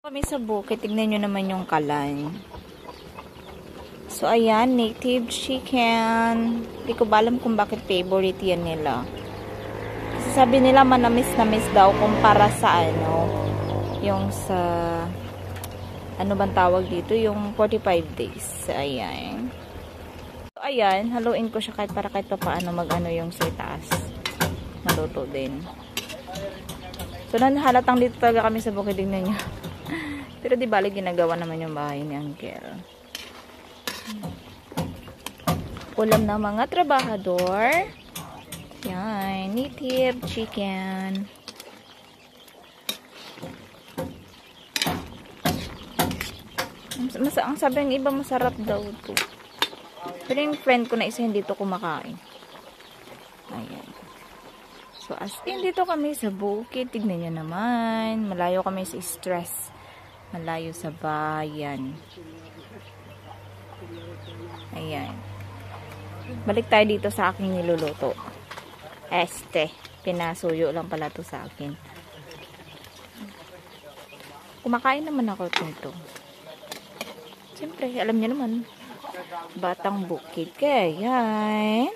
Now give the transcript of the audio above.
Kami sa bukid, tignan nyo naman yung kalan. So, ayan, native chicken. Hindi ko ba alam kung bakit favorite yan nila. Kasi sabi nila manamis-namis daw kumpara sa yung sa, ano bang tawag dito? Yung 45 days. Ayan. So, ayan, haluin ko siya kahit pa paano mag-ano yung sa itaas. Maluto din. So, halatang dito talaga kami sa bukid, tignan nyo. Pero di bali ginagawa naman yung bahay ni Uncle. Ulam ng mga trabahador. Yan, native chicken. Ang sabi ng iba masarap daw to. Pero yung friend ko na isa hindi to kumakain. Ayan. So, as in dito kami sa bukid. Tignan nyo naman. Malayo kami sa stress. Malayo sa bayan. Ayan. Balik tayo dito sa aking niluluto. Pinasuyo lang pala to sa akin. Kumakain naman ako nito. Siyempre, alam niyo naman. Batang bukid. Kaya, yan.